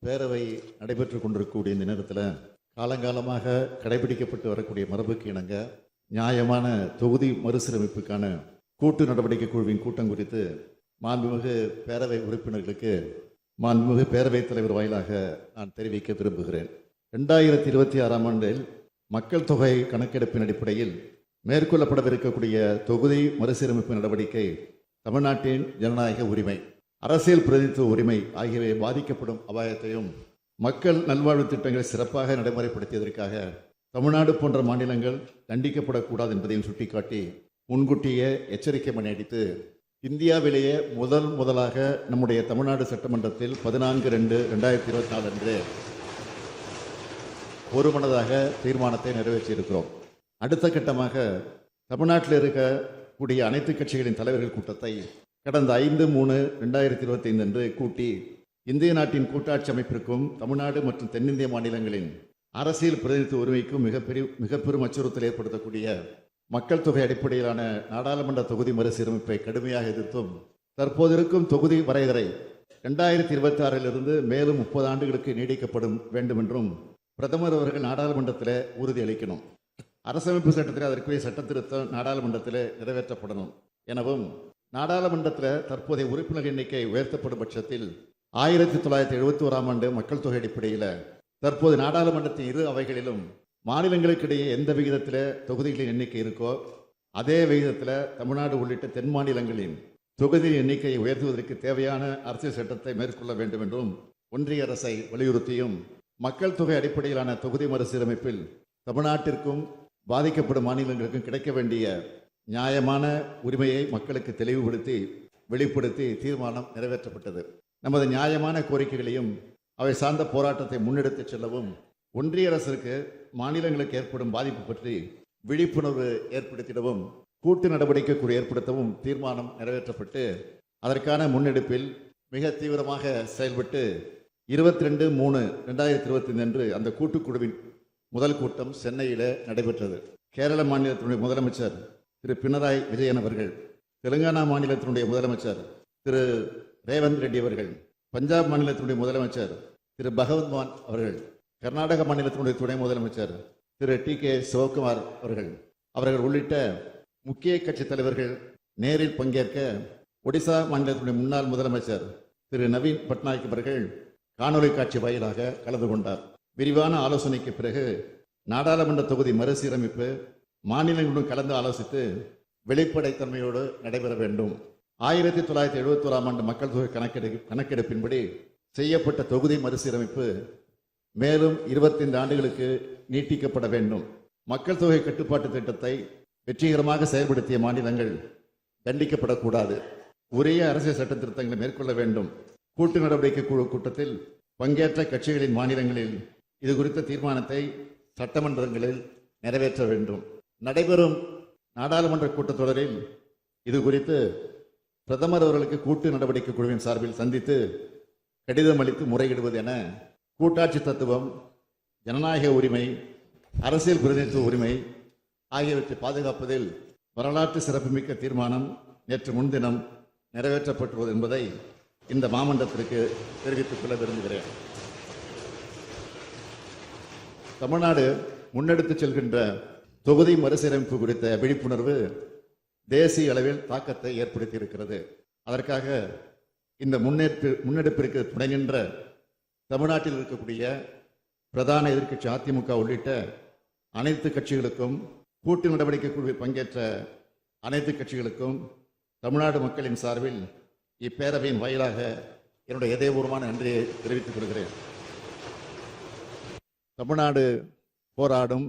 பேரவை நடைபெற்று கொண்டிருக்கக்கூடிய இந்த நேரத்தில் காலங்காலமாக கடைபிடிக்கப்பட்டு வரக்கூடிய மரபுக்கு இணங்க நியாயமான தொகுதி மறுசீரமைப்புக்கான கூட்டு நடவடிக்கை குழுவின் கூட்டம் குறித்து மாண்புமிகு பேரவை உறுப்பினர்களுக்கு மாண்புமிகு பேரவைத் தலைவர் வாயிலாக நான் தெரிவிக்க விரும்புகிறேன். 2026ஆம் ஆண்டில் மக்கள் தொகை கணக்கெடுப்பின் அடிப்படையில் மேற்கொள்ளப்படவிருக்கக்கூடிய தொகுதி மறுசீரமைப்பு நடவடிக்கை தமிழ்நாட்டின் ஜனநாயக உரிமை, அரசியல் பிரதிநிதித்துவ உரிமை ஆகியவை பாதிக்கப்படும் அபாயத்தையும் மக்கள் நல்வாழ்வு திட்டங்களை சிறப்பாக நடைமுறைப்படுத்தியதற்காக தமிழ்நாடு போன்ற மாநிலங்கள் தண்டிக்கப்படக்கூடாது என்பதையும் சுட்டிக்காட்டி முன்கூட்டியே எச்சரிக்கை மணி அடித்து இந்தியாவிலேயே முதலாக நம்முடைய தமிழ்நாடு சட்டமன்றத்தில் 14/2/2024 அன்று ஒருமனதாக தீர்மானத்தை நிறைவேற்றியிருக்கிறோம். அடுத்த கட்டமாக தமிழ்நாட்டில் இருக்கக்கூடிய அனைத்து கட்சிகளின் தலைவர்கள் கூட்டத்தை கடந்த 5/3/2025 அன்று கூட்டி இந்திய நாட்டின் கூட்டாட்சி அமைப்பிற்கும் தமிழ்நாடு மற்றும் தென்னிந்திய மாநிலங்களின் அரசியல் பிரதிநிதித்துவ உரிமைக்கும் மிக பெரும் அச்சுறுத்தல் ஏற்படுத்தக்கூடிய மக்கள் தொகை அடிப்படையிலான நாடாளுமன்ற தொகுதி மறுசீரமைப்பை கடுமையாக எதிர்த்தும் தற்போது இருக்கும் தொகுதி வரையறை 2026 மேலும் 30 ஆண்டுகளுக்கு நீடிக்கப்படும் வேண்டும் என்றும் பிரதமர் அவர்கள் நாடாளுமன்றத்தில் உறுதியளிக்கணும். அரசமைப்பு சட்டத்தில் அதற்குரிய சட்ட திருத்தம் நாடாளுமன்றத்தில் நிறைவேற்றப்படணும் எனவும் நாடாளுமன்றத்தில் தற்போதைய உறுப்பினர் எண்ணிக்கை உயர்த்தப்படும் பட்சத்தில் 1971ஆம் ஆண்டு மக்கள் தொகை அடிப்படையில் தற்போது நாடாளுமன்றத்தின் இரு அவைகளிலும் மாநிலங்களுக்கிடையே எந்த விகிதத்தில் தொகுதிகளின் எண்ணிக்கை இருக்கோ அதே விகிதத்தில் தமிழ்நாடு உள்ளிட்ட தென் மாநிலங்களின் தொகுதியின் எண்ணிக்கையை உயர்த்துவதற்கு தேவையான அரசியல் சட்டத்தை மேற்கொள்ள வேண்டும் என்றும் ஒன்றிய அரசை வலியுறுத்தியும் மக்கள் தொகை அடிப்படையிலான தொகுதி மறுசீரமைப்பில் தமிழ்நாட்டிற்கும் பாதிக்கப்படும் மாநிலங்களுக்கும் கிடைக்க வேண்டிய நியாயமான உரிமையை மக்களுக்கு தெளிவுபடுத்தி வெளிப்படுத்தி தீர்மானம் நிறைவேற்றப்பட்டது. நமது நியாயமான கோரிக்கைகளையும் அவை சார்ந்த போராட்டத்தை முன்னெடுத்து செல்லவும் ஒன்றிய அரசுக்கு மாநிலங்களுக்கு ஏற்படும் பாதிப்பு பற்றி விழிப்புணர்வு ஏற்படுத்திடவும் கூட்டு நடவடிக்கை குழு ஏற்படுத்தவும் தீர்மானம் நிறைவேற்றப்பட்டு அதற்கான முன்னெடுப்பில் மிக தீவிரமாக செயல்பட்டு 22/3/2025 அன்று அந்த கூட்டுக்குழுவின் முதல் கூட்டம் சென்னையில் நடைபெற்றது. கேரள மாநிலத்தினுடைய முதலமைச்சர் திரு பினராயி விஜயன் அவர்கள், தெலுங்கானா மாநிலத்தினுடைய முதலமைச்சர் திரு ரேவந்த் ரெட்டி அவர்கள், பஞ்சாப் மாநிலத்தினுடைய முதலமைச்சர் திரு பகவந்த் மான் அவர்கள், கர்நாடக மாநிலத்தினுடைய துணை முதலமைச்சர் திரு டி.கே. சிவகுமார் அவர்கள் உள்ளிட்ட முக்கிய கட்சி தலைவர்கள் நேரில் பங்கேற்க ஒடிசா மாநிலத்தினுடைய முன்னாள் முதலமைச்சர் திரு நவீன் பட்நாயக் அவர்கள் காணொலி காட்சி வாயிலாக கலந்து கொண்டார். விரிவான ஆலோசனைக்கு பிறகு நாடாளுமன்ற தொகுதி மறுசீரமைப்பு மாநிலங்களுடன் கலந்து ஆலோசித்து வெளிப்படைத்தன்மையோடு நடைபெற வேண்டும். 1971ஆம் ஆண்டு மக்கள் தொகை கணக்கெடுப்பின்படி செய்யப்பட்ட தொகுதி மறுசீரமைப்பு மேலும் 25 ஆண்டுகளுக்கு நீட்டிக்கப்பட வேண்டும். மக்கள் தொகை கட்டுப்பாட்டு திட்டத்தை வெற்றிகரமாக செயல்படுத்திய மாநிலங்கள் தண்டிக்கப்படக்கூடாது. உரிய அரசியல் சட்ட திருத்தங்களை மேற்கொள்ள வேண்டும். கூட்டு நடவடிக்கை குழு கூட்டத்தில் பங்கேற்ற கட்சிகளின் மாநிலங்களில் இது குறித்த தீர்மானத்தை சட்டமன்றங்களில் நிறைவேற்ற வேண்டும். நடைபெறும் நாடாளுமன்ற கூட்டத்தொடரில் இது குறித்து பிரதமர் அவர்களுக்கு கூட்டு நடவடிக்கை குழுவின் சார்பில் சந்தித்து கடிதம் அளித்து முறையிடுவது என கூட்டாட்சி தத்துவம், ஜனநாயக உரிமை, அரசியல் பிரதிநிதித்துவ உரிமை ஆகியவற்றை பாதுகாப்பதில் வரலாற்று சிறப்புமிக்க தீர்மானம் நேற்று முன்தினம் நிறைவேற்றப்பட்டுள்ளது என்பதை இந்த மாமன்றத்திற்கு தெரிவித்துக் கொள்ள விரும்புகிறேன். தமிழ்நாடு முன்னெடுத்து செல்கின்ற தொகுதி மறுசீரமைப்பு குறித்த விழிப்புணர்வு தேசிய அளவில் தாக்கத்தை ஏற்படுத்தி இருக்கிறது. அதற்காக இந்த முன்னெடுப்பிற்கு துணை நின்ற தமிழ்நாட்டில் இருக்கக்கூடிய பிரதான எதிர்க்கட்சி அதிமுக உள்ளிட்ட அனைத்து கட்சிகளுக்கும், கூட்டு நடவடிக்கை குழுவில் பங்கேற்ற அனைத்து கட்சிகளுக்கும் தமிழ்நாடு மக்களின் சார்பில் இப்பேரவையின் வாயிலாக என்னுடைய இதயபூர்வமான நன்றியை தெரிவித்துக் கொள்கிறேன். தமிழ்நாடு போராடும்,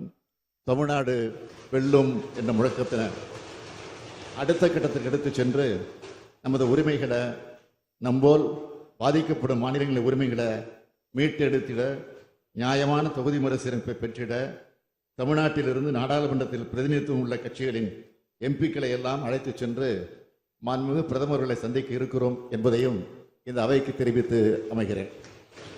தமிழ்நாடு வெல்லும் என்ற முழக்கத்தினர் அடுத்த கட்டத்திற்கு எடுத்து சென்று நமது உரிமைகளை, நம்போல் பாதிக்கப்படும் மாநிலங்களின் உரிமைகளை மீட்டெடுத்திட, நியாயமான தொகுதி மறுசீரமைப்பை பெற்றிட தமிழ்நாட்டிலிருந்து நாடாளுமன்றத்தில் பிரதிநிதித்துவம் உள்ள கட்சிகளின் எம்பிக்களை எல்லாம் அழைத்து சென்று மாண்புமிகு பிரதமர்களை சந்திக்க இருக்கிறோம் என்பதையும் இந்த அவைக்கு தெரிவித்து அமைகிறேன்.